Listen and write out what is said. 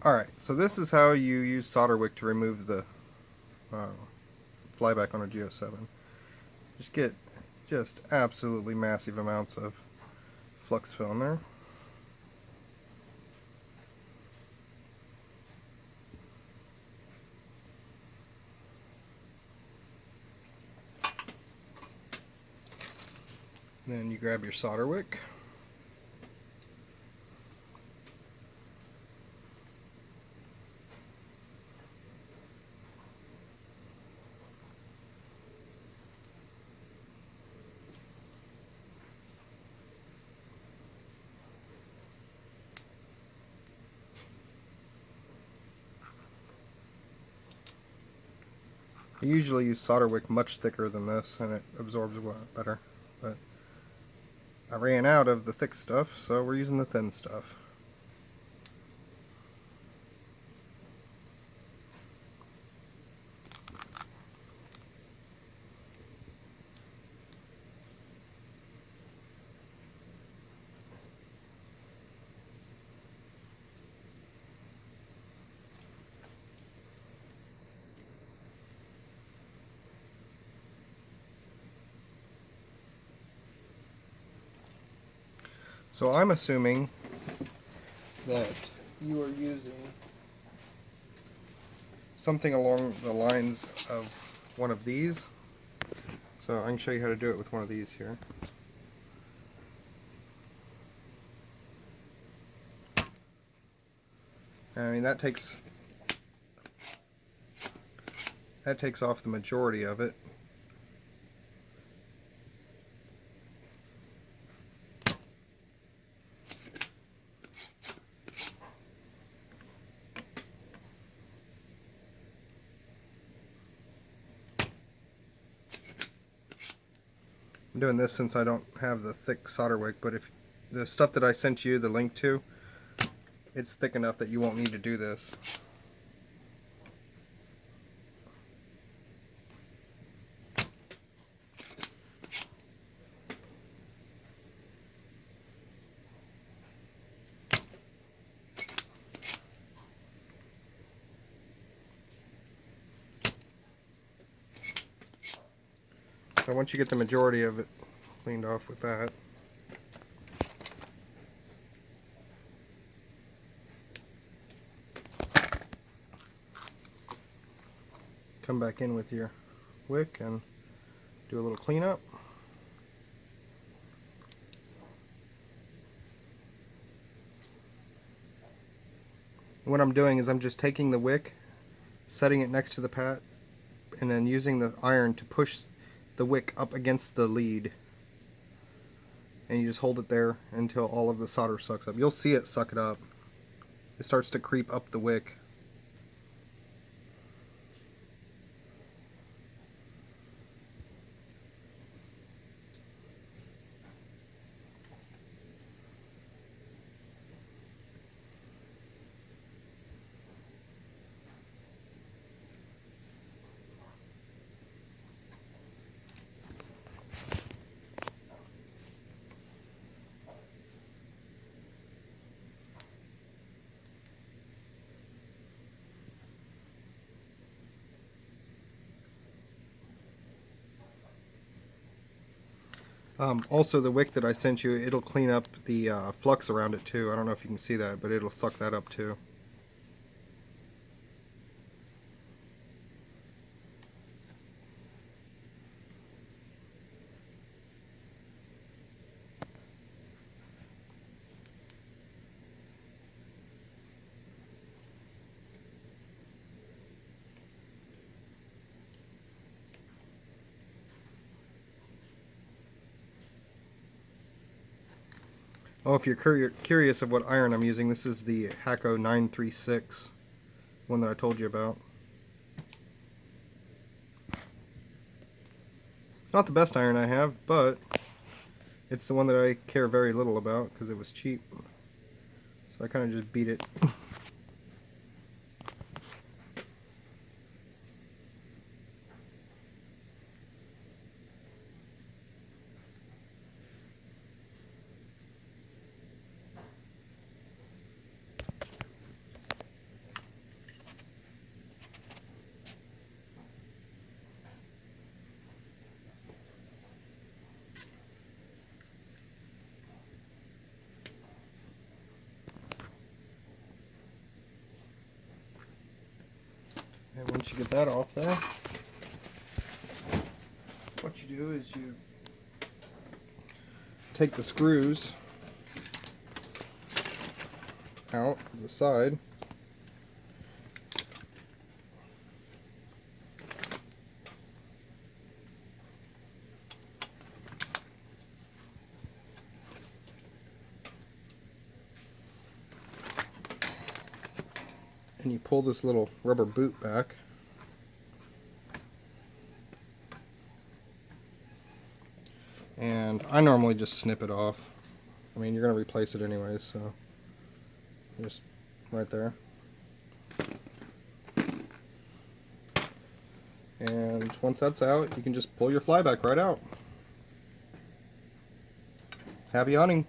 Alright, so this is how you use solder wick to remove the uh, flyback on a G07. Just get just absolutely massive amounts of flux fill in there. Then you grab your solder wick. I usually use solder wick much thicker than this and it absorbs a lot better, but I ran out of the thick stuff, so we're using the thin stuff. So I'm assuming that you are using something along the lines of one of these. So I can show you how to do it with one of these here. I mean, that takes off the majority of it. I'm doing this since I don't have the thick solder wick, but if the stuff that I sent you the link to, it's thick enough that you won't need to do this. So once you get the majority of it cleaned off with that, come back in with your wick and do a little cleanup. What I'm doing is I'm just taking the wick, setting it next to the pat, and then using the iron to push the wick up against the lead, and you just hold it there until all of the solder sucks up. You'll see it suck it up. It starts to creep up the wick. Also, the wick that I sent you, it'll clean up the flux around it too. I don't know if you can see that, but it'll suck that up too. Oh, if you're curious of what iron I'm using, this is the Hako 936, one that I told you about. It's not the best iron I have, but it's the one that I care very little about because it was cheap. So I kind of just beat it. And once you get that off there, what you do is you take the screws out of the side. And you pull this little rubber boot back. And I normally just snip it off. I mean, you're going to replace it anyways, so just right there. And once that's out, you can just pull your flyback right out. Happy hunting!